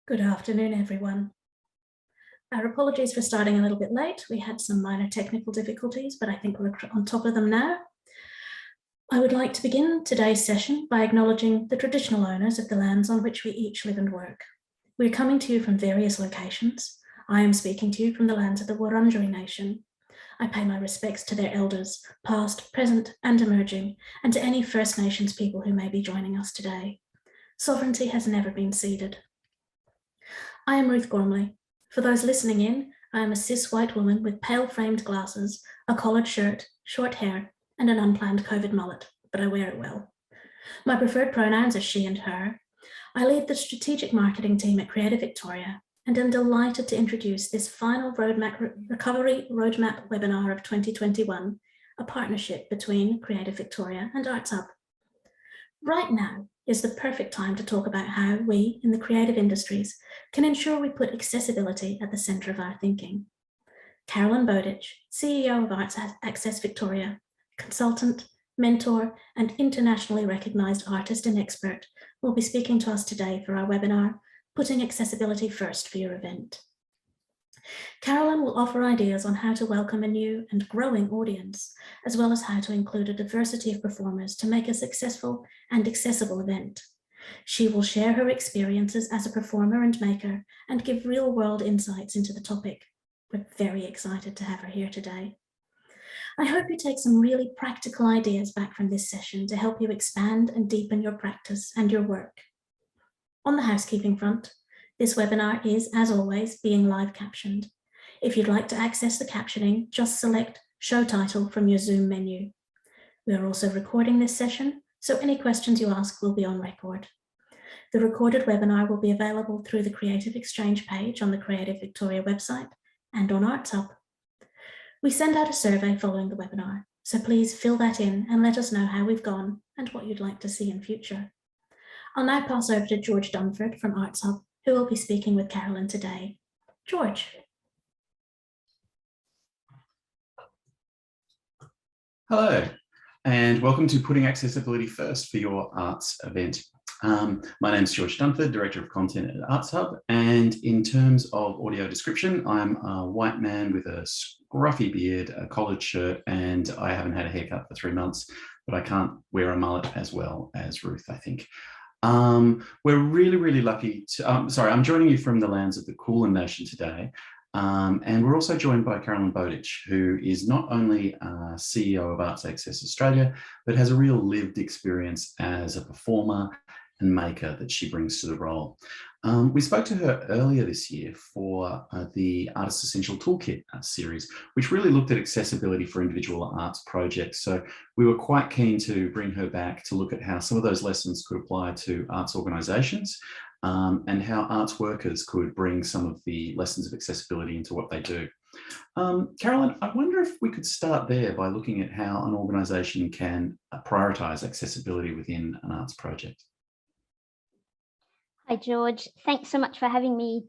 Good afternoon, everyone. Our apologies for starting a little bit late. We had some minor technical difficulties, but I think we're on top of them now. I would like to begin today's session by acknowledging the traditional owners of the lands on which we each live and work. We're coming to you from various locations. I am speaking to you from the lands of the Wurundjeri Nation. I pay my respects to their elders, past, present, and emerging, and to any First Nations people who may be joining us today. Sovereignty has never been ceded. I am Ruth Gormley. For those listening in, I am a cis white woman with pale framed glasses, a collared shirt, short hair, and an unplanned COVID mullet, but I wear it well. My preferred pronouns are she and her. I lead the strategic marketing team at Creative Victoria and am delighted to introduce this final Recovery Roadmap webinar of 2021, a partnership between Creative Victoria and Arts Hub. Right now is the perfect time to talk about how we, in the creative industries, can ensure we put accessibility at the centre of our thinking. Carolyn Bowditch, CEO of Arts Access Victoria, consultant, mentor, and internationally recognised artist and expert, will be speaking to us today for our webinar, Putting Accessibility First for Your Event. Carolyn will offer ideas on how to welcome a new and growing audience, as well as how to include a diversity of performers to make a successful and accessible event. She will share her experiences as a performer and maker and give real-world insights into the topic. We're very excited to have her here today. I hope you take some really practical ideas back from this session to help you expand and deepen your practice and your work. On the housekeeping front, this webinar is, as always, being live captioned. If you'd like to access the captioning, just select Show Title from your Zoom menu. We are also recording this session, so any questions you ask will be on record. The recorded webinar will be available through the Creative Exchange page on the Creative Victoria website and on Arts Hub. We send out a survey following the webinar, so please fill that in and let us know how we've gone and what you'd like to see in future. I'll now pass over to George Dunford from Arts Hub, who will be speaking with Carolyn today. George. Hello, and welcome to Putting Accessibility First for Your Arts Event. My name is George Dunford, Director of Content at Arts Hub, and in terms of audio description, I'm a white man with a scruffy beard, a collared shirt, and I haven't had a haircut for 3 months, but I can't wear a mullet as well as Ruth, I think. We're really lucky to, I'm joining you from the lands of the Kulin Nation today. And we're also joined by Carolyn Bowditch, who is not only CEO of Arts Access Australia, but has a real lived experience as a performer and maker that she brings to the role. We spoke to her earlier this year for the Artist Essential Toolkit series, which really looked at accessibility for individual arts projects. So we were quite keen to bring her back to look at how some of those lessons could apply to arts organisations and how arts workers could bring some of the lessons of accessibility into what they do. Carolyn, I wonder if we could start there by looking at how an organisation can prioritise accessibility within an arts project. Hi, George. Thanks so much for having me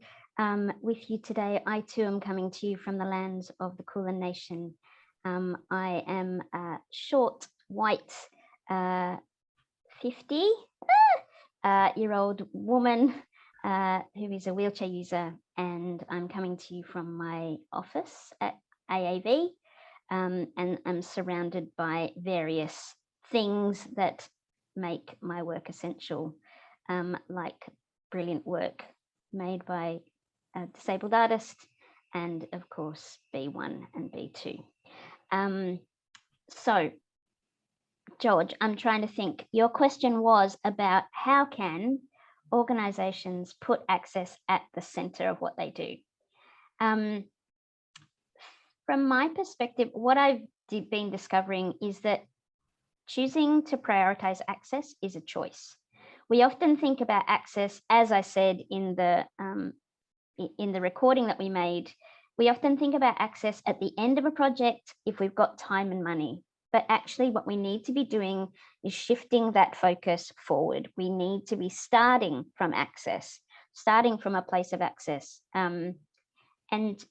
with you today. I too am coming to you from the lands of the Kulin Nation. I am a short, white, 50-year-old woman who is a wheelchair user, and I'm coming to you from my office at AAV, and I'm surrounded by various things that make my work essential, like brilliant work made by a disabled artist, and of course B1 and B2. So George, I'm trying to think. Your question was about how can organisations put access at the centre of what they do. From my perspective, what I've been discovering is that choosing to prioritise access is a choice. We often think about access, as I said in the recording that we made, we often think about access at the end of a project if we've got time and money. But actually what we need to be doing is shifting that focus forward. We need to be starting from access, starting from a place of access. And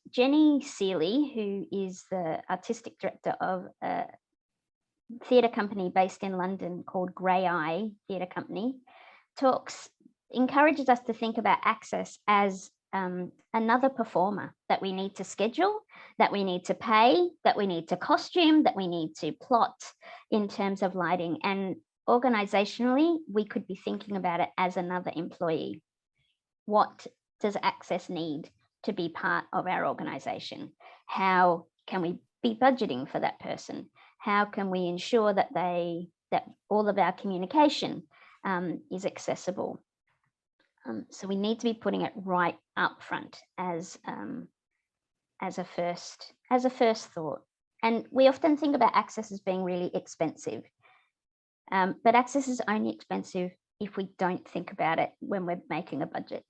Jenny Seeley, who is the artistic director of a theatre company based in London called Grey Eye Theatre Company, talks encourages us to think about access as another performer that we need to schedule, that we need to pay, that we need to costume, that we need to plot in terms of lighting. And organizationally, we could be thinking about it as another employee. What does access need to be part of our organization? How can we be budgeting for that person? How can we ensure that all of our communication is accessible? So we need to be putting it right up front as a first thought. And we often think about access as being really expensive, but access is only expensive if we don't think about it when we're making a budget.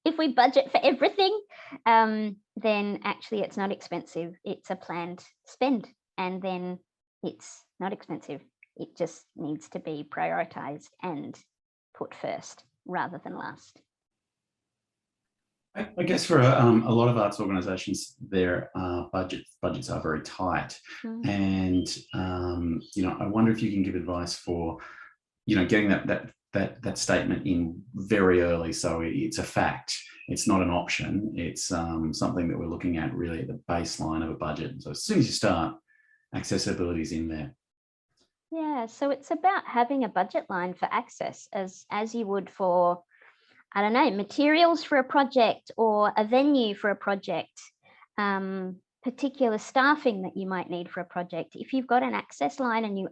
If we budget for everything, then actually it's not expensive. It's a planned spend, and then it's not expensive. It just needs to be prioritized and put first rather than last. I guess for a lot of arts organisations, their budgets are very tight, and I wonder if you can give advice for getting that statement in very early, so it's a fact. It's not an option. It's something that we're looking at really at the baseline of a budget. So as soon as you start, accessibility is in there. Yeah, so it's about having a budget line for access as you would for, I don't know, materials for a project or a venue for a project, particular staffing that you might need for a project. If you've got an access line and you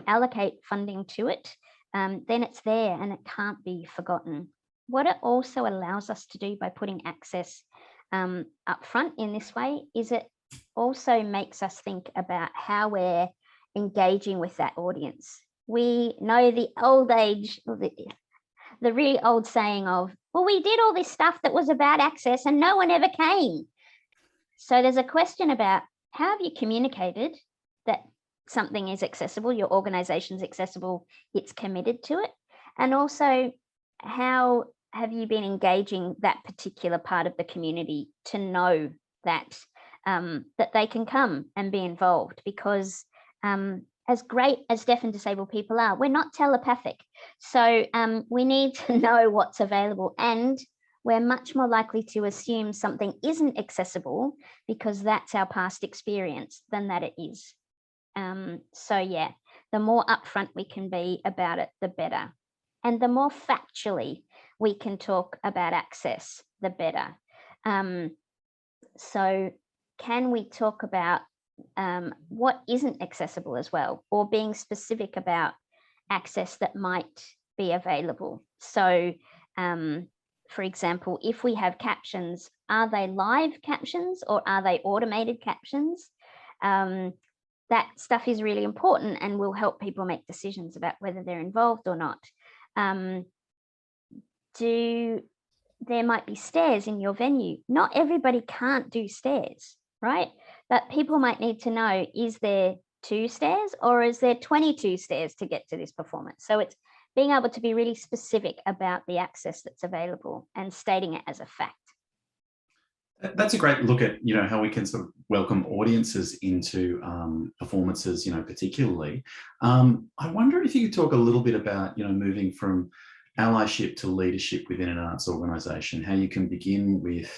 allocate funding to it, then it's there and it can't be forgotten. What it also allows us to do by putting access up front in this way is it also makes us think about how we're engaging with that audience. We know the old age, the really old saying of, well, we did all this stuff that was about access and no one ever came. So there's a question about how have you communicated that something is accessible, your organization's accessible, it's committed to it, and also how have you been engaging that particular part of the community to know that that they can come and be involved, because as great as deaf and disabled people are, we're not telepathic. So we need to know what's available, and we're much more likely to assume something isn't accessible because that's our past experience than that it is. So yeah, the more upfront we can be about it, the better. And the more factually we can talk about access, the better. So can we talk about what isn't accessible as well, or being specific about access that might be available? So for example, if we have captions, are they live captions or are they automated captions? That stuff is really important and will help people make decisions about whether they're involved or not. There might be stairs in your venue. Not everybody can't do stairs, right? But people might need to know, is there 2 stairs or is there 22 stairs to get to this performance? So it's being able to be really specific about the access that's available and stating it as a fact. That's a great look at how we can sort of welcome audiences into performances, particularly. I wonder if you could talk a little bit about moving from allyship to leadership within an arts organisation. How you can begin with.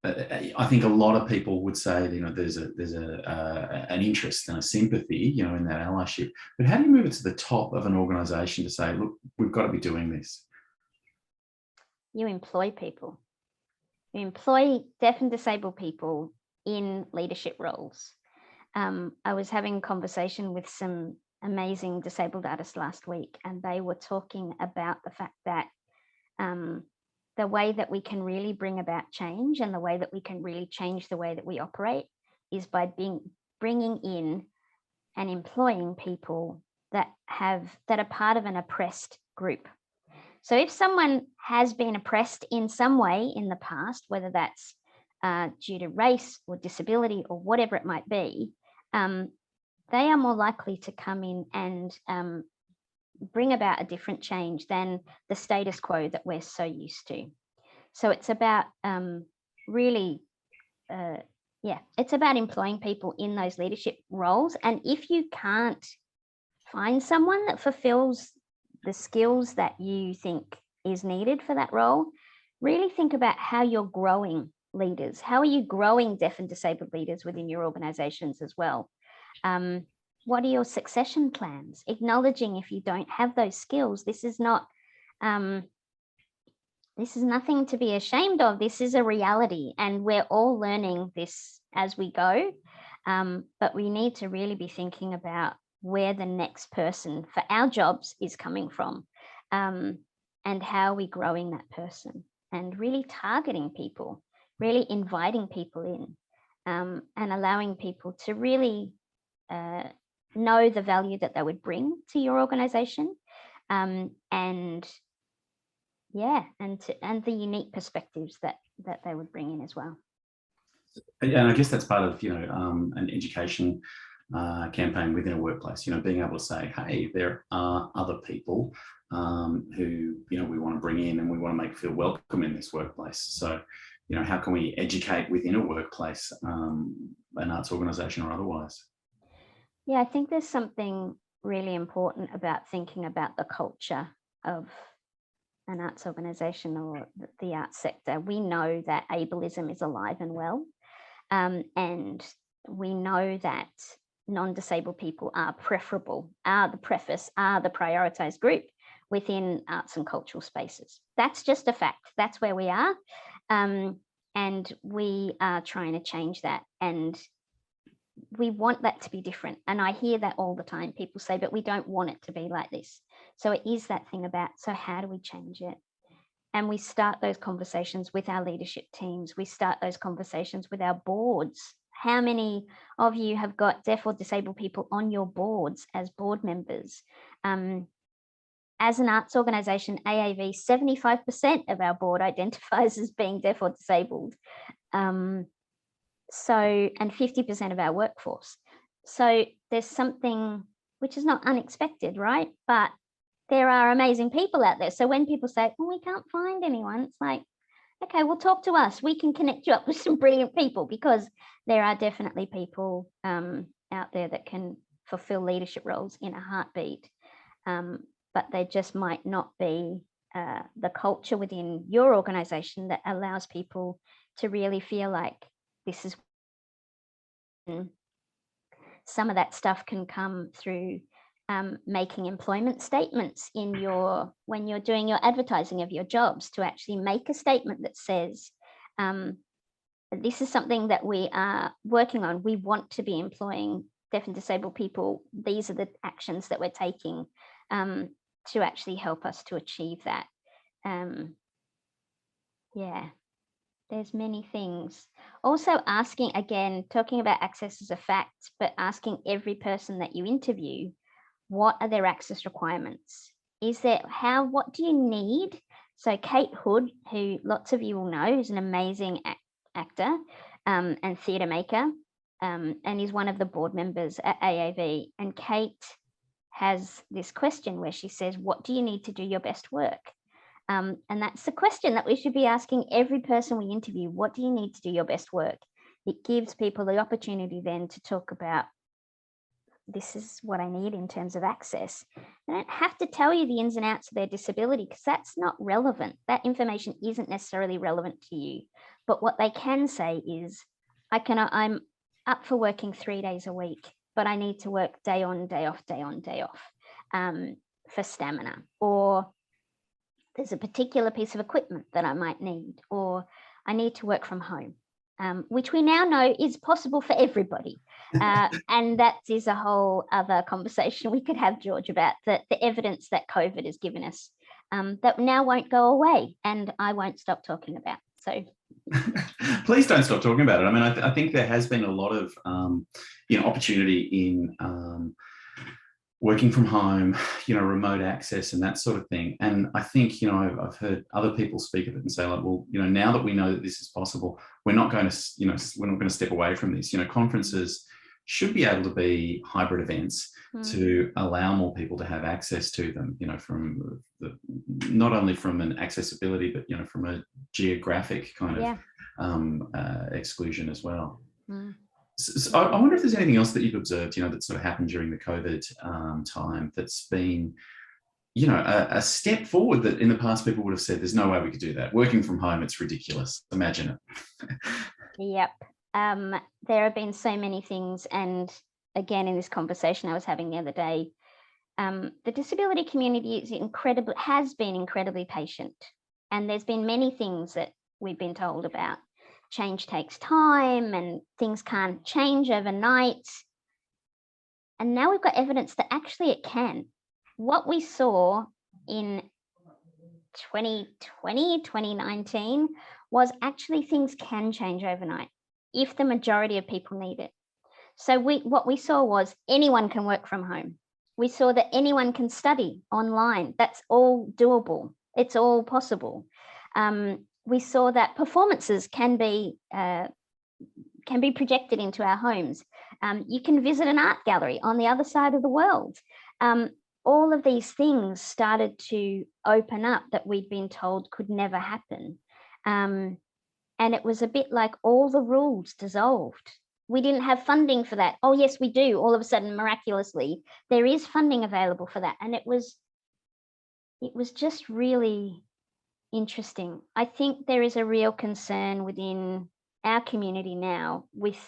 I think a lot of people would say there's an interest and a sympathy in that allyship, but how do you move it to the top of an organisation to say, look, we've got to be doing this? You employ people. You employ deaf and disabled people in leadership roles. I was having a conversation with some amazing disabled artists last week, and they were talking about the fact that the way that we can really bring about change and the way that we can really change the way that we operate is by bringing in and employing people that are part of an oppressed group. So if someone has been oppressed in some way in the past, whether that's due to race or disability or whatever it might be, they are more likely to come in and bring about a different change than the status quo that we're so used to. So it's about it's about employing people in those leadership roles. And if you can't find someone that fulfills the skills that you think is needed for that role, really think about how you're growing leaders. How are you growing deaf and disabled leaders within your organizations as well? What are your succession plans? Acknowledging if you don't have those skills, this is nothing to be ashamed of. This is a reality, and we're all learning this as we go. But we need to really be thinking about where the next person for our jobs is coming from, and how are we growing that person, and really targeting people, really inviting people in, and allowing people to really know the value that they would bring to your organization, and the unique perspectives that they would bring in as well. And I guess that's part of, an education campaign within a workplace, being able to say, hey, there are other people who, we want to bring in and we want to make feel welcome in this workplace. So, how can we educate within a workplace, an arts organisation or otherwise? Yeah, I think there's something really important about thinking about the culture of an arts organisation or the arts sector. We know that ableism is alive and well, and we know that non-disabled people are preferable, are the prioritised group within arts and cultural spaces. That's just a fact. That's where we are, and we are trying to change that, and we want that to be different. And I hear that all the time. People say, but we don't want it to be like this. So it is that thing about, so how do we change it? And we start those conversations with our leadership teams. We start those conversations with our boards. How many of you have got deaf or disabled people on your boards as board members? As an arts organisation, AAV, 75% of our board identifies as being deaf or disabled. And 50% of our workforce. So there's something which is not unexpected, right? But there are amazing people out there. So when people say, well, we can't find anyone, it's like, okay, well, talk to us. We can connect you up with some brilliant people, because there are definitely people out there that can fulfill leadership roles in a heartbeat. But they just might not be the culture within your organization that allows people to really feel like this is. Some of that stuff can come through making employment statements when you're doing your advertising of your jobs, to actually make a statement that says, this is something that we are working on. We want to be employing deaf and disabled people. These are the actions that we're taking to actually help us to achieve that. There's many things. Also asking, again, talking about access as a fact, but asking every person that you interview, what are their access requirements? What do you need? So Kate Hood, who lots of you will know, is an amazing actor and theatre maker, and is one of the board members at AAV. And Kate has this question where she says, what do you need to do your best work? And that's the question that we should be asking every person we interview. What do you need to do your best work? It gives people the opportunity then to talk about, this is what I need in terms of access. They don't have to tell you the ins and outs of their disability, because that's not relevant. That information isn't necessarily relevant to you. But what they can say is, I'm up for working 3 days a week, but I need to work day on, day off, day on, day off for stamina. Or there's a particular piece of equipment that I might need, or I need to work from home, which we now know is possible for everybody. And that is a whole other conversation we could have, George, about the evidence that COVID has given us that now won't go away, and I won't stop talking about. So please don't stop talking about it. I mean, I think there has been a lot of opportunity in working from home, remote access and that sort of thing. And I think, I've heard other people speak of it and say, like, well, now that we know that this is possible, we're not going to, we're not going to step away from this. Conferences should be able to be hybrid events to allow more people to have access to them, from not only from an accessibility, but, from a geographic kind of exclusion as well. So I wonder if there's anything else that you've observed, that sort of happened during the COVID time that's been you know, a step forward that in the past people would have said, there's no way we could do that. Working from home, it's ridiculous. Imagine it. Yep. There have been so many things. And again, in this conversation I was having the other day, the disability community has been incredibly patient. And there's been many things that we've been told about. Change takes time and things can't change overnight. And now we've got evidence that actually it can. What we saw in 2020, 2019 was actually things can change overnight if the majority of people need it. So what we saw was anyone can work from home. We saw that anyone can study online. That's all doable. It's all possible. We saw that performances can be projected into our homes. You can visit an art gallery on the other side of the world. All of these things started to open up that we'd been told could never happen. And it was a bit like all the rules dissolved. We didn't have funding for that. Oh, yes, we do. All of a sudden, miraculously, there is funding available for that. And it was just really interesting. I think there is a real concern within our community now with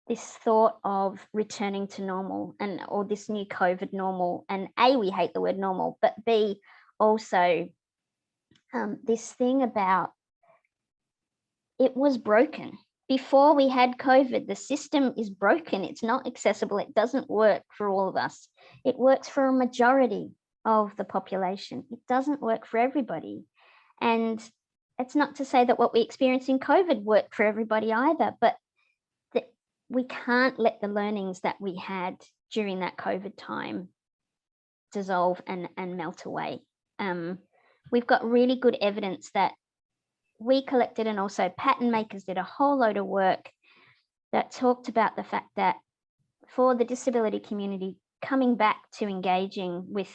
this thought of returning to normal or this new COVID normal. And A, we hate the word normal, but B, also this thing about it was broken. Before we had COVID, the system is broken. It's not accessible. It doesn't work for all of us. It works for a majority of the population. It doesn't work for everybody. And it's not to say that what we experienced in COVID worked for everybody either, but we can't let the learnings that we had during that COVID time dissolve and melt away. We've got really good evidence that we collected, and also pattern makers did a whole load of work that talked about the fact that for the disability community coming back to engaging with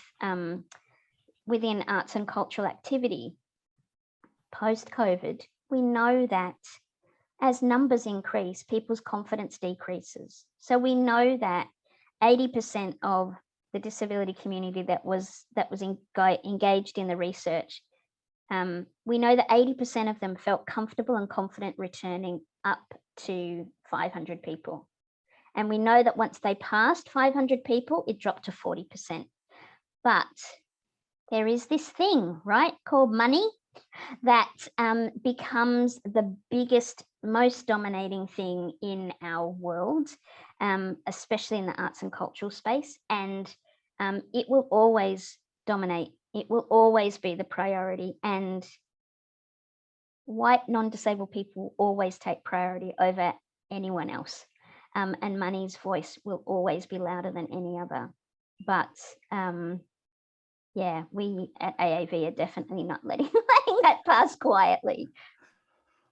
within arts and cultural activity post-COVID, we know that as numbers increase, people's confidence decreases. So we know that 80% of the disability community that was engaged in the research, we know that 80% of them felt comfortable and confident returning up to 500 people. And we know that once they passed 500 people, it dropped to 40%. But there is this thing, right, called money that becomes the biggest, most dominating thing in our world, especially in the arts and cultural space. And it will always dominate. It will always be the priority. And white non-disabled people always take priority over anyone else. And money's voice will always be louder than any other. But yeah, we at AAV are definitely not letting that pass quietly.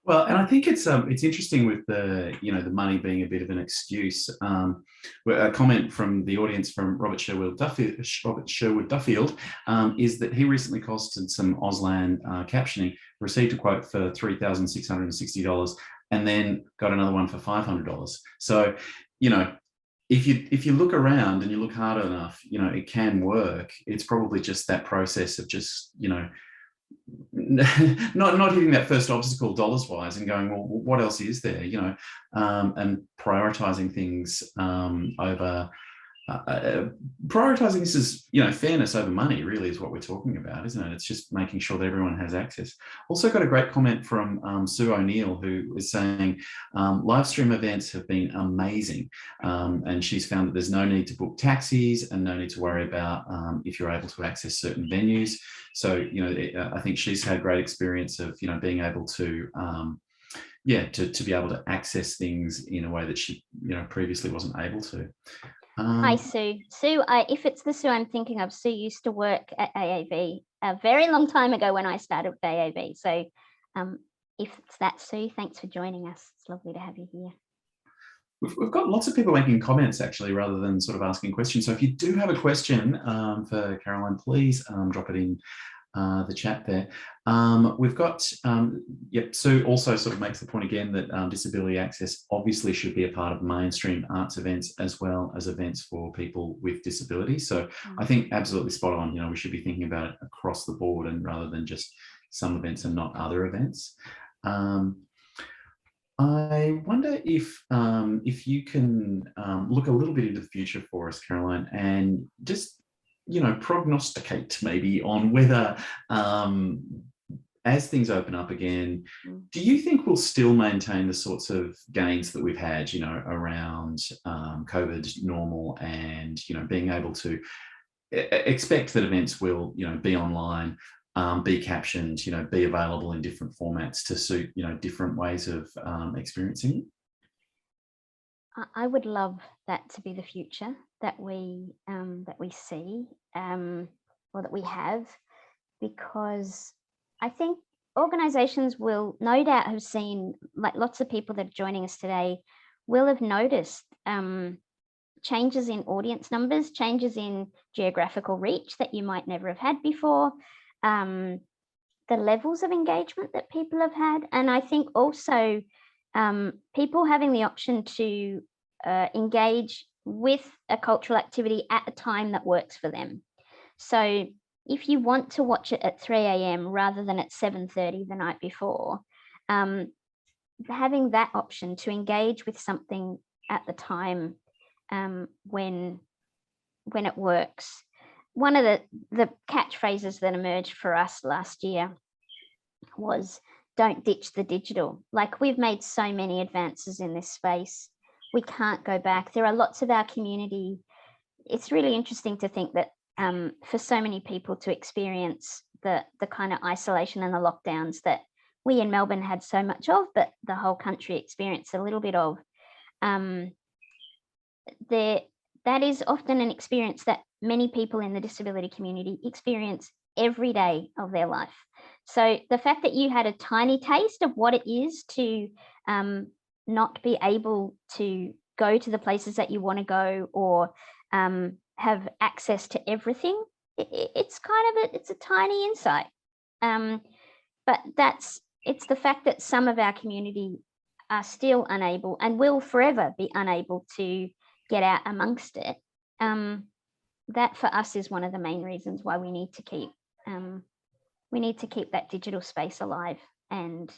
Well, and I think it's interesting with the money being a bit of an excuse. A comment from the audience from Robert Sherwood Duffield is that he recently costed some Auslan captioning, received a quote for $3,660, and then got another one for $500. So, if you look around and you look hard enough, it can work. It's probably just that process of just, not hitting that first obstacle dollars wise and going, well, what else is there, and prioritizing things over prioritizing this is, fairness over money really is what we're talking about, isn't it? It's just making sure that everyone has access. Also got a great comment from Sue O'Neill, who is saying live stream events have been amazing. And she's found that there's no need to book taxis and no need to worry about if you're able to access certain venues. So, I think she's had great experience of, being able to to be able to access things in a way that she, previously wasn't able to. Hi, Sue. Sue, if it's the Sue I'm thinking of, Sue used to work at AAV a very long time ago when I started with AAV. So if it's that, Sue, thanks for joining us. It's lovely to have you here. We've got lots of people making comments actually, rather than sort of asking questions. So if you do have a question for Caroline, please drop it in the chat there. We've got, Sue also sort of makes the point again that disability access obviously should be a part of mainstream arts events as well as events for people with disabilities. So I think absolutely spot on. We should be thinking about it across the board and rather than just some events and not other events. I wonder if you can look a little bit into the future for us, Caroline, and just prognosticate maybe on whether as things open up again, do you think we'll still maintain the sorts of gains that we've had, around COVID normal and, being able to expect that events will, be online, be captioned, be available in different formats to suit, different ways of experiencing it? I would love that to be the future that we see or that we have, because I think organizations will no doubt have seen, like lots of people that are joining us today will have noticed changes in audience numbers, changes in geographical reach that you might never have had before, the levels of engagement that people have had. And I think also people having the option to engage with a cultural activity at a time that works for them. So if you want to watch it at 3 a.m. rather than at 7:30 the night before, having that option to engage with something at the time when it works. One of the catchphrases that emerged for us last year was "Don't ditch the digital." Like, we've made so many advances in this space. We can't go back. There are lots of our community. It's really interesting to think that for so many people to experience the kind of isolation and the lockdowns that we in Melbourne had so much of, but the whole country experienced a little bit of, that is often an experience that many people in the disability community experience every day of their life. So the fact that you had a tiny taste of what it is to not be able to go to the places that you want to go, or have access to everything, it's a tiny insight. But it's the fact that some of our community are still unable and will forever be unable to get out amongst it. That for us is one of the main reasons why we need to keep that digital space alive and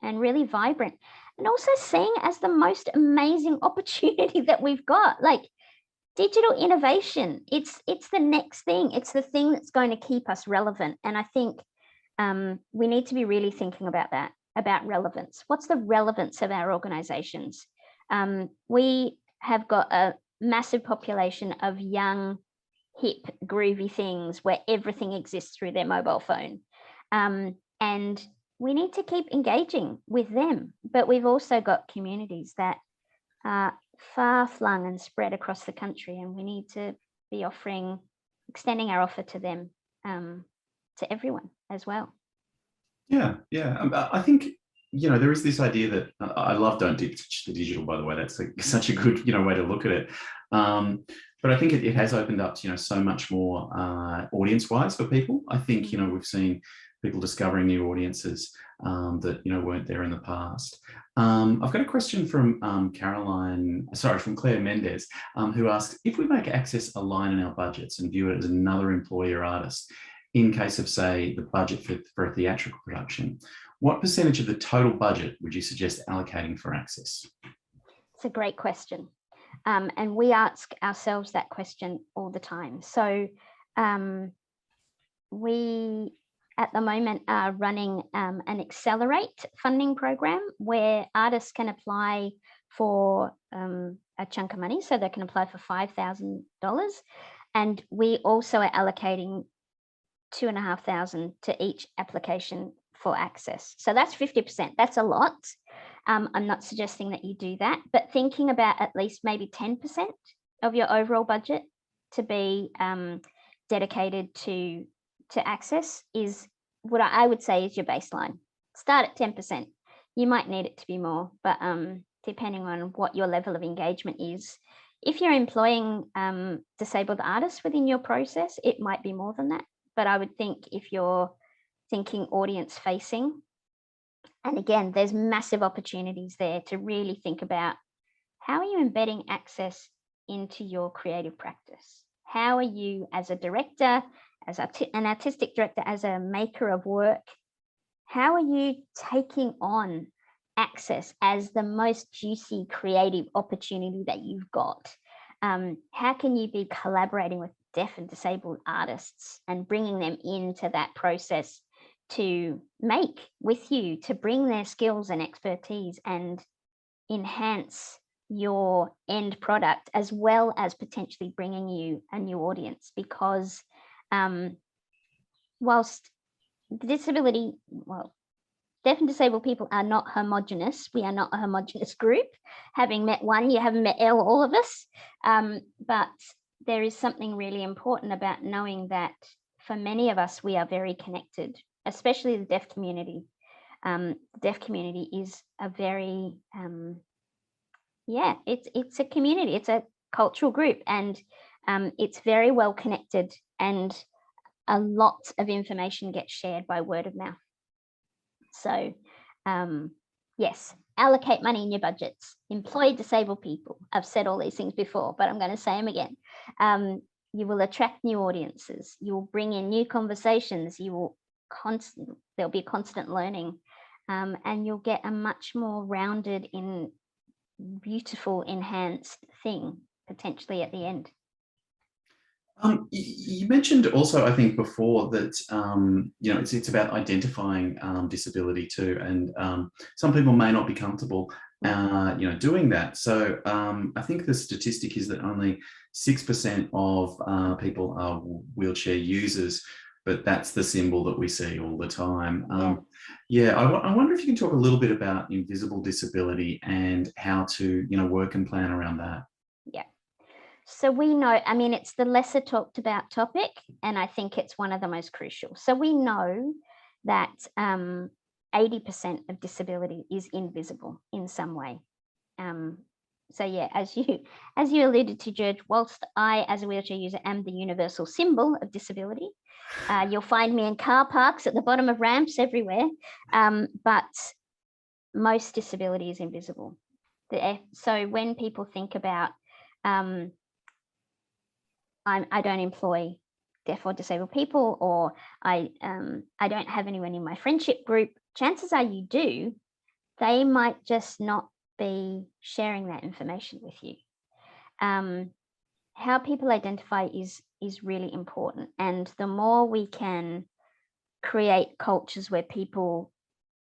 really vibrant, and also seeing as the most amazing opportunity that we've got. Like, digital innovation, it's the next thing. It's the thing that's going to keep us relevant. And I think we need to be really thinking about that, about relevance. What's the relevance of our organizations? We have got a massive population of young, hip, groovy things where everything exists through their mobile phone. And we need to keep engaging with them. But we've also got communities that are far flung and spread across the country, and we need to be extending our offer to them, to everyone as well. Yeah. I think, there is this idea that I love "Don't ditch the digital," by the way. That's such a good, way to look at it. But I think it has opened up, so much more audience-wise for people. I think, we've seen people discovering new audiences that, weren't there in the past. I've got a question from from Claire Mendez, who asks, if we make access a line in our budgets and view it as another employee or artist, in case of, say, the budget for a theatrical production, what percentage of the total budget would you suggest allocating for access? It's a great question. And we ask ourselves that question all the time. So we, at the moment, are running an Accelerate funding program where artists can apply for a chunk of money. So they can apply for $5,000. And we also are allocating $2,500 to each application for access. So that's 50%. That's a lot. I'm not suggesting that you do that, but thinking about at least maybe 10% of your overall budget to be dedicated to access is what I would say is your baseline. Start at 10%. You might need it to be more, but depending on what your level of engagement is. If you're employing disabled artists within your process, it might be more than that. But I would think if you're thinking audience facing, and again, there's massive opportunities there to really think about how are you embedding access into your creative practice? How are you as a director, as an artistic director, as a maker of work, how are you taking on access as the most juicy creative opportunity that you've got? How can you be collaborating with deaf and disabled artists and bringing them into that process to make with you, to bring their skills and expertise and enhance your end product, as well as potentially bringing you a new audience? Because whilst disability, well, deaf and disabled people are not homogenous. We are not a homogenous group. Having met one, you haven't met all of us. But there is something really important about knowing that for many of us, we are very connected, especially the deaf community. The deaf community is a very, it's a community, it's a cultural group, and it's very well connected, and a lot of information gets shared by word of mouth. So yes, allocate money in your budgets, employ disabled people. I've said all these things before, but I'm going to say them again. You will attract new audiences. You will bring in new conversations. You will there'll be constant learning, and you'll get a much more rounded, beautiful, enhanced thing potentially at the end. You mentioned also, I think, before that it's about identifying disability too, and some people may not be comfortable doing that. So I think the statistic is that only 6% of people are wheelchair users, but that's the symbol that we see all the time. I wonder if you can talk a little bit about invisible disability and how to work and plan around that. So we know, I mean, it's the lesser talked about topic, and I think it's one of the most crucial. So we know that 80% of disability is invisible in some way. So yeah, as you alluded to, George, whilst I, as a wheelchair user, am the universal symbol of disability, you'll find me in car parks, at the bottom of ramps, everywhere. But most disability is invisible. So when people think about I don't employ deaf or disabled people, or I don't have anyone in my friendship group, chances are you do, they might just not be sharing that information with you. How people identify is really important, and the more we can create cultures where people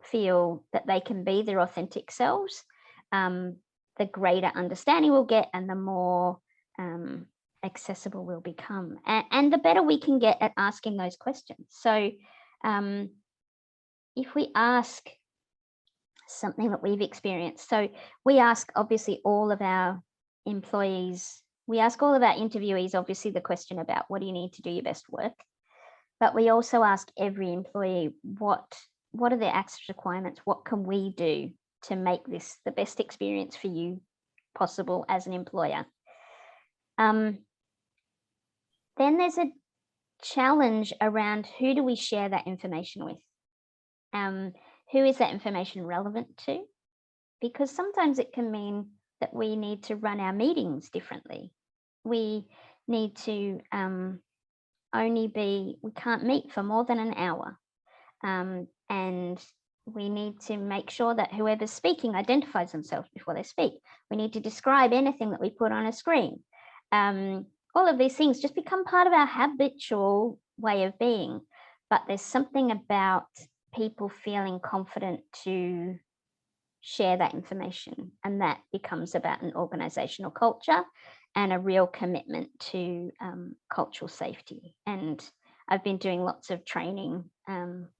feel that they can be their authentic selves, the greater understanding we'll get, and the more accessible will become, and the better we can get at asking those questions. So if we ask something that we've experienced, so we ask obviously all of our employees, we ask all of our interviewees obviously the question about what do you need to do your best work, but we also ask every employee what are their access requirements, what can we do to make this the best experience for you possible as an employer. Then there's a challenge around who do we share that information with? Who is that information relevant to? Because sometimes it can mean that we need to run our meetings differently. We need to we can't meet for more than an hour. And we need to make sure that whoever's speaking identifies themselves before they speak. We need to describe anything that we put on a screen. All of these things just become part of our habitual way of being. But there's something about people feeling confident to share that information, and that becomes about an organizational culture and a real commitment to cultural safety. And I've been doing lots of training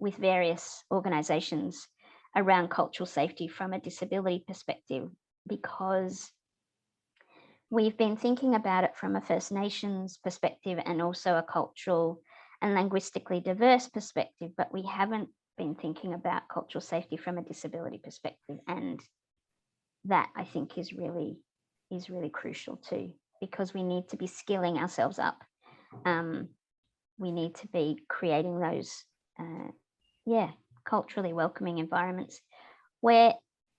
with various organizations around cultural safety from a disability perspective, because we've been thinking about it from a First Nations perspective and also a cultural and linguistically diverse perspective, but we haven't been thinking about cultural safety from a disability perspective. And that, I think, is really crucial too, because we need to be skilling ourselves up we need to be creating those, culturally welcoming environments where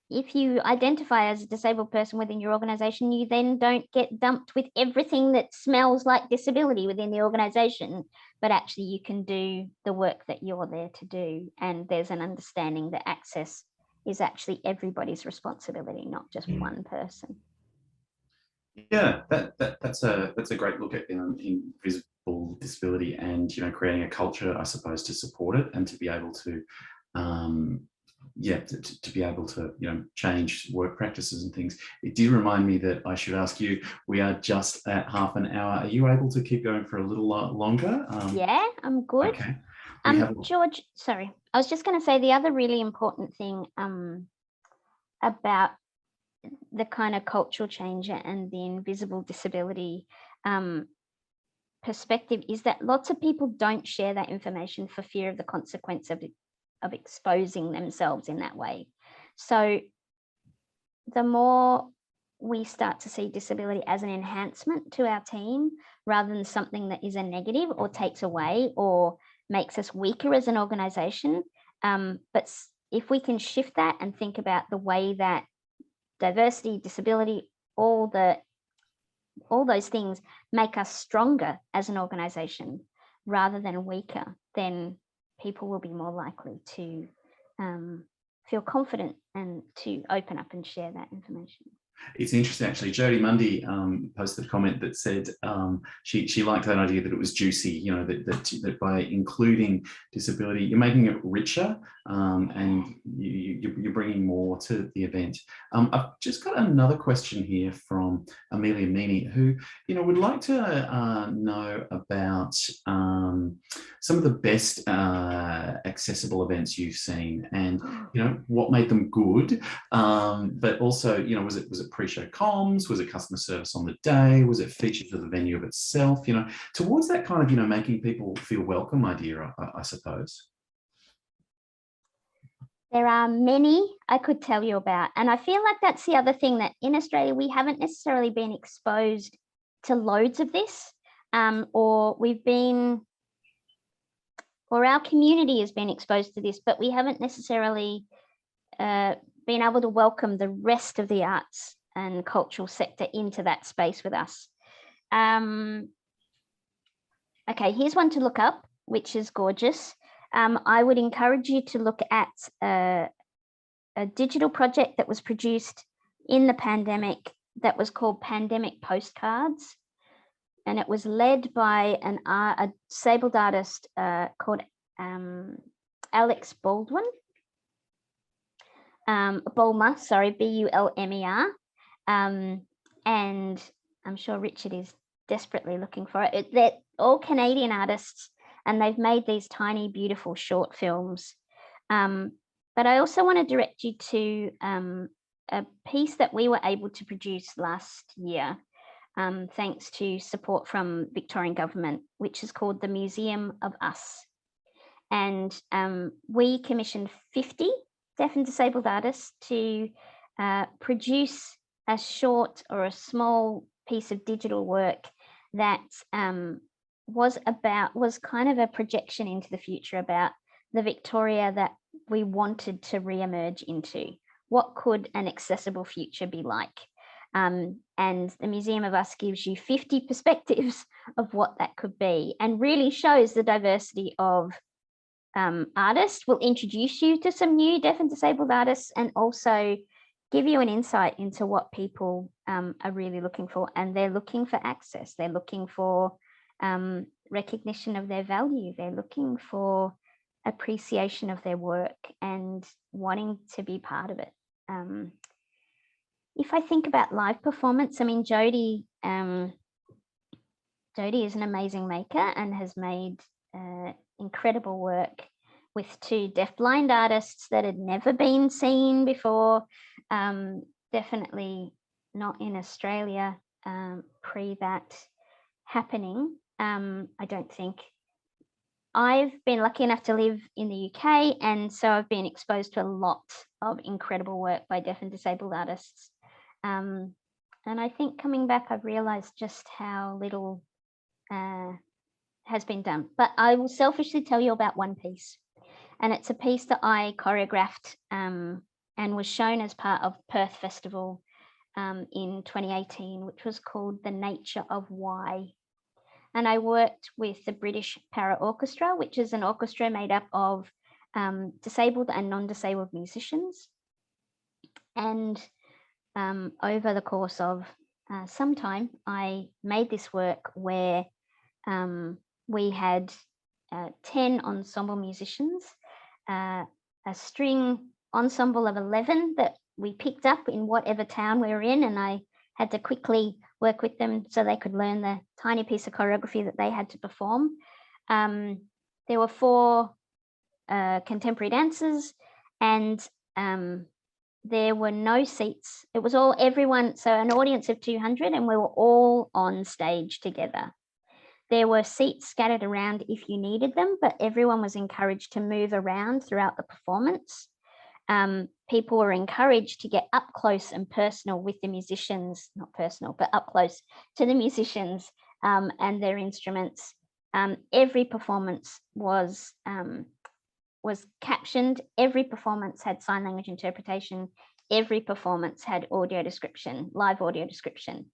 if you identify as a disabled person within your organization, you then don't get dumped with everything that smells like disability within the organization, but actually you can do the work that you're there to do. And there's an understanding that access is actually everybody's responsibility, not just one person. Yeah, that's a great look at invisible disability, and creating a culture, I suppose, to support it and to be able to to be able to change work practices and things. It did remind me that I should ask you, we are just at half an hour. Are you able to keep going for a little longer? Yeah, I'm good. Okay. George, sorry, I was just going to say the other really important thing about the kind of cultural change and the invisible disability perspective is that lots of people don't share that information for fear of the consequence of exposing themselves in that way. So the more we start to see disability as an enhancement to our team rather than something that is a negative or takes away or makes us weaker as an organization, but if we can shift that and think about the way that diversity, disability, all those things make us stronger as an organization rather than weaker, then people will be more likely to feel confident and to open up and share that information. It's interesting, actually. Jodie Mundy posted a comment that said she liked that idea that it was juicy, that by including disability, you're making it richer and you're bringing more to the event. I've just got another question here from Amelia Meany, who would like to know about some of the best accessible events you've seen, and what made them good, but also was it pre-show comms? Was it customer service on the day? Was it features of the venue of itself? Towards that kind of, making people feel welcome idea, I suppose. There are many I could tell you about. And I feel like that's the other thing, that in Australia, we haven't necessarily been exposed to loads of this, or our community has been exposed to this, but we haven't necessarily been able to welcome the rest of the arts and cultural sector into that space with us. Okay, here's one to look up, which is gorgeous. I would encourage you to look at a digital project that was produced in the pandemic that was called Pandemic Postcards. And it was led by a disabled artist called Alex Baldwin. Bulmer, sorry, Bulmer. And I'm sure Richard is desperately looking for it. They're all Canadian artists, and they've made these tiny, beautiful short films. But I also want to direct you to a piece that we were able to produce last year, thanks to support from Victorian government, which is called the Museum of Us. And we commissioned 50 deaf and disabled artists to produce a short or a small piece of digital work that was kind of a projection into the future about the Victoria that we wanted to re-emerge into. What could an accessible future be like? And the Museum of Us gives you 50 perspectives of what that could be, and really shows the diversity of artists. Will introduce you to some new deaf and disabled artists, and also give you an insight into what people are really looking for. And they're looking for access. They're looking for recognition of their value. They're looking for appreciation of their work and wanting to be part of it. If I think about live performance, I mean, Jodie is an amazing maker and has made incredible work with 2 deafblind artists that had never been seen before. Definitely not in Australia pre that happening. I don't think. I've been lucky enough to live in the UK, and so I've been exposed to a lot of incredible work by deaf and disabled artists. And I think coming back, I've realized just how little has been done. But I will selfishly tell you about one piece, and it's a piece that I choreographed and was shown as part of Perth Festival in 2018, which was called The Nature of Why. And I worked with the British Para Orchestra, which is an orchestra made up of disabled and non-disabled musicians. And over the course of some time, I made this work where we had 10 ensemble musicians, a string ensemble of 11 that we picked up in whatever town we were in, and I had to quickly work with them so they could learn the tiny piece of choreography that they had to perform. There were 4 contemporary dancers, and there were no seats. It was all everyone, so an audience of 200, and we were all on stage together. There were seats scattered around if you needed them, but everyone was encouraged to move around throughout the performance. People were encouraged to get up close and personal with the musicians, not personal, but up close to the musicians and their instruments. Every performance was captioned. Every performance had sign language interpretation. Every performance had audio description, live audio description.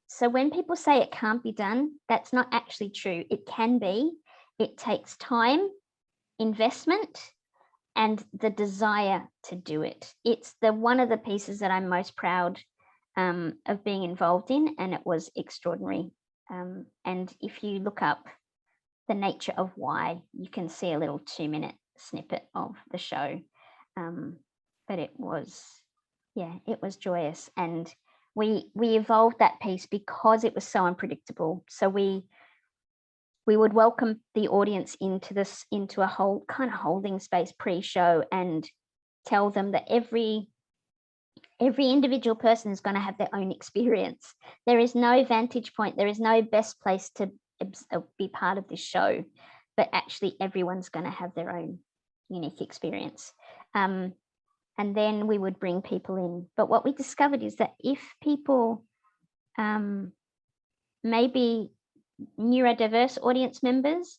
So when people say it can't be done, that's not actually true. It can be. It takes time, investment, and the desire to do it. It's one of the pieces that I'm most proud of being involved in, and it was extraordinary. And if you look up The Nature of Why, you can see a little 2-minute snippet of the show. But it was joyous. And we evolved that piece because it was so unpredictable. So we would welcome the audience into a whole kind of holding space pre-show and tell them that every individual person is going to have their own experience. There is no vantage point. There is no best place to be part of this show, but actually everyone's going to have their own unique experience. And then we would bring people in. But what we discovered is that if people maybe neurodiverse audience members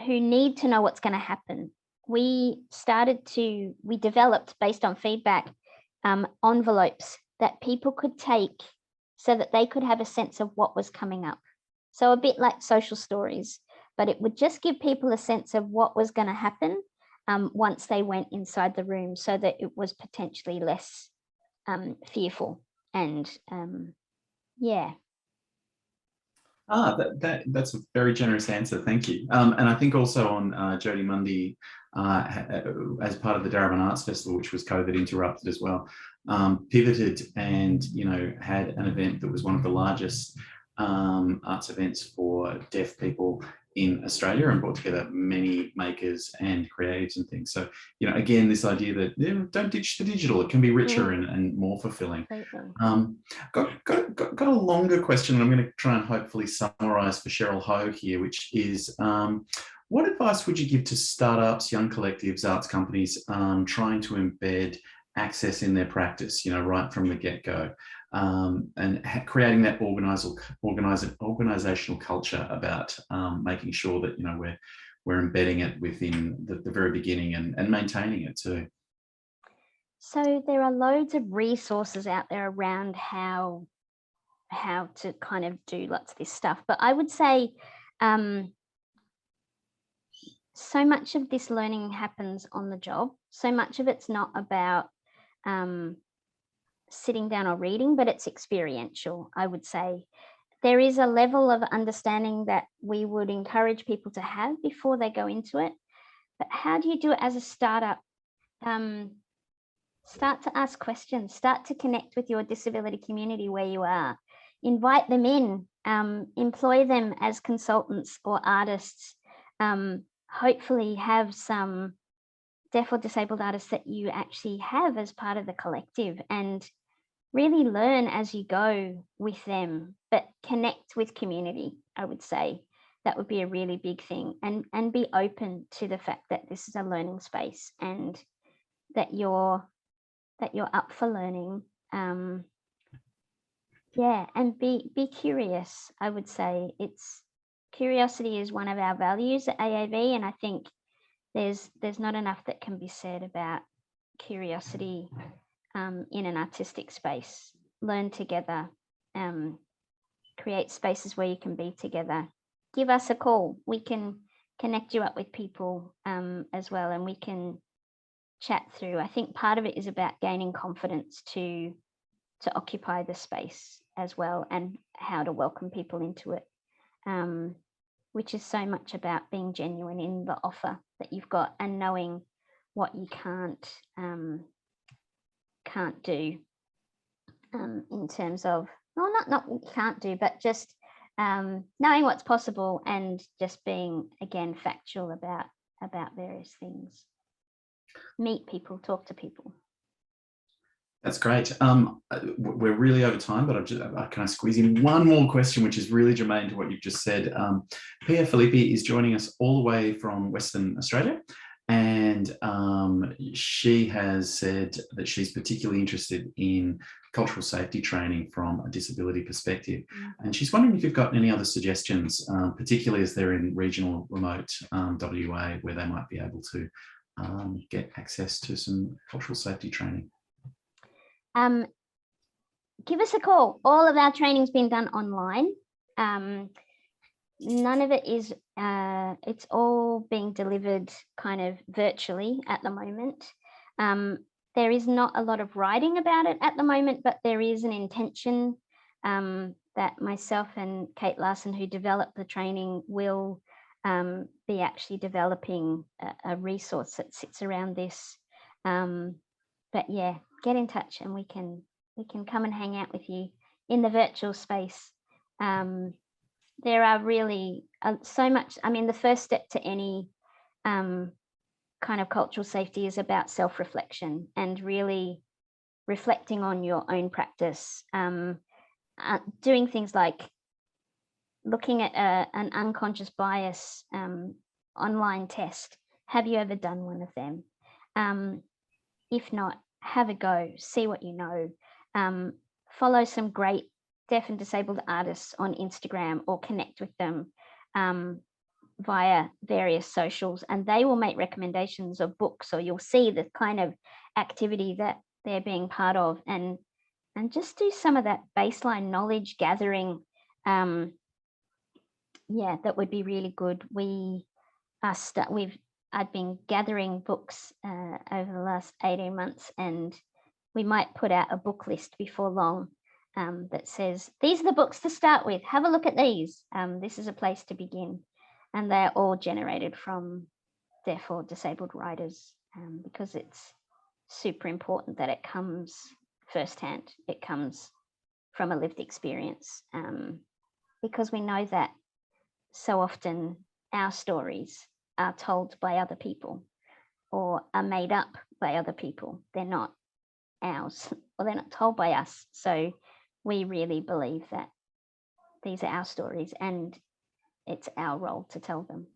who need to know what's going to happen, we developed, based on feedback, envelopes that people could take so that they could have a sense of what was coming up. So a bit like social stories, but it would just give people a sense of what was going to happen once they went inside the room, so that it was potentially less fearful. And yeah. That's a very generous answer. Thank you. And I think also on Jodie Mundy, as part of the Darebin Arts Festival, which was COVID interrupted as well, pivoted and had an event that was one of the largest arts events for deaf people in Australia, and brought together many makers and creatives and things. So, again, this idea that don't ditch the digital, it can be richer and more fulfilling. Got a longer question, and I'm going to try and hopefully summarize for Cheryl Ho here, which is, what advice would you give to startups, young collectives, arts companies trying to embed access in their practice, right from the get-go, and creating that organizational culture about making sure that we're embedding it within the very beginning and maintaining it too? So there are loads of resources out there around how to kind of do lots of this stuff, but I would say so much of this learning happens on the job. So much of it's not about sitting down or reading, but it's experiential. I would say there is a level of understanding that we would encourage people to have before they go into it. But how do you do it as a startup? Start to ask questions, start to connect with your disability community where you are, invite them in, employ them as consultants or artists, hopefully have some deaf or disabled artists that you actually have as part of the collective, and really learn as you go with them, but connect with community. I would say that would be a really big thing, and be open to the fact that this is a learning space and that you're up for learning. And be curious. I would say it's curiosity is one of our values at AAV, and I think there's not enough that can be said about curiosity in an artistic space. Learn together, create spaces where you can be together. Give us a call. We can connect you up with people as well, and we can chat through. I think part of it is about gaining confidence to occupy the space as well, and how to welcome people into it, which is so much about being genuine in the offer that you've got and knowing what you can't do in terms of, well, not what you can't do, but just knowing what's possible and just being, again, factual about various things. Meet people, talk to people. That's great. We're really over time, but can I squeeze in one more question, which is really germane to what you've just said. Pia Filippi is joining us all the way from Western Australia, and she has said that she's particularly interested in cultural safety training from a disability perspective. And she's wondering if you've got any other suggestions, particularly as they're in regional remote WA, where they might be able to get access to some cultural safety training. Give us a call. All of our training's been done online. None of it is, it's all being delivered kind of virtually at the moment. There is not a lot of writing about it at the moment, but there is an intention that myself and Kate Larson, who developed the training, will be actually developing a resource that sits around this. But yeah, get in touch and we can come and hang out with you in the virtual space. There are really so much. I mean, the first step to any kind of cultural safety is about self-reflection and really reflecting on your own practice. Doing things like looking at an unconscious bias online test. Have you ever done one of them? If not, have a go, see what you know. Follow some great deaf and disabled artists on Instagram, or connect with them via various socials, and they will make recommendations of books, or you'll see the kind of activity that they're being part of, and just do some of that baseline knowledge gathering. Yeah, that would be really good. I've been gathering books over the last 18 months, and we might put out a book list before long that says, these are the books to start with. Have a look at these. This is a place to begin. And they're all generated from deaf or disabled writers, because it's super important that it comes firsthand. It comes from a lived experience, because we know that so often our stories are told by other people or are made up by other people. They're not ours, or they're not told by us. So we really believe that these are our stories and it's our role to tell them.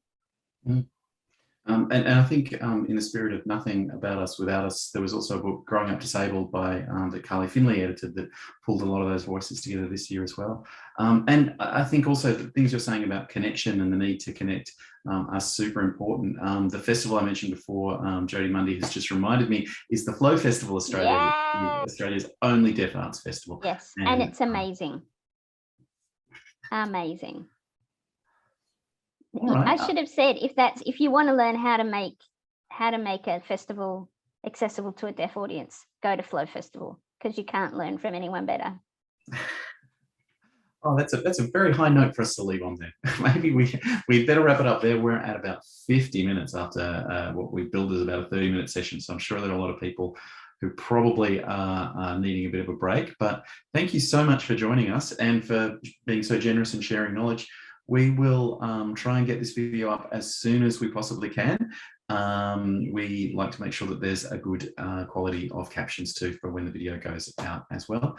And I think in the spirit of Nothing About Us Without Us, there was also a book, Growing Up Disabled, by that Carly Finley edited, that pulled a lot of those voices together this year as well. And I think also the things you're saying about connection and the need to connect are super important. The festival I mentioned before, Jodie Mundy has just reminded me, is the Flow Festival Australia, Australia's only deaf arts festival. Yes, and it's amazing. Amazing. Right. I should have said, if you want to learn how to make a festival accessible to a deaf audience, go to Flow Festival, because you can't learn from anyone better. Oh, that's a very high note for us to leave on there. Maybe we better wrap it up there. We're at about 50 minutes after what we billed as about a 30-minute session. So I'm sure there are a lot of people who probably are needing a bit of a break. But thank you so much for joining us and for being so generous and sharing knowledge. We will try and get this video up as soon as we possibly can. We like to make sure that there's a good quality of captions too for when the video goes out as well.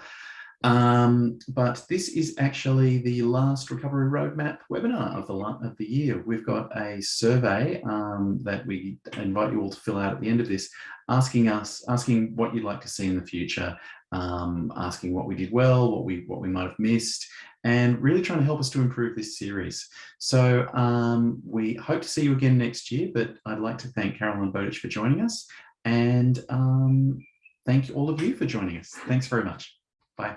But this is actually the last Recovery Roadmap webinar of the year. We've got a survey that we invite you all to fill out at the end of this, asking what you'd like to see in the future, asking what we did well, what we might have missed, and really trying to help us to improve this series. So we hope to see you again next year, but I'd like to thank Carolyn Bowditch for joining us, and thank all of you for joining us. Thanks very much. Bye.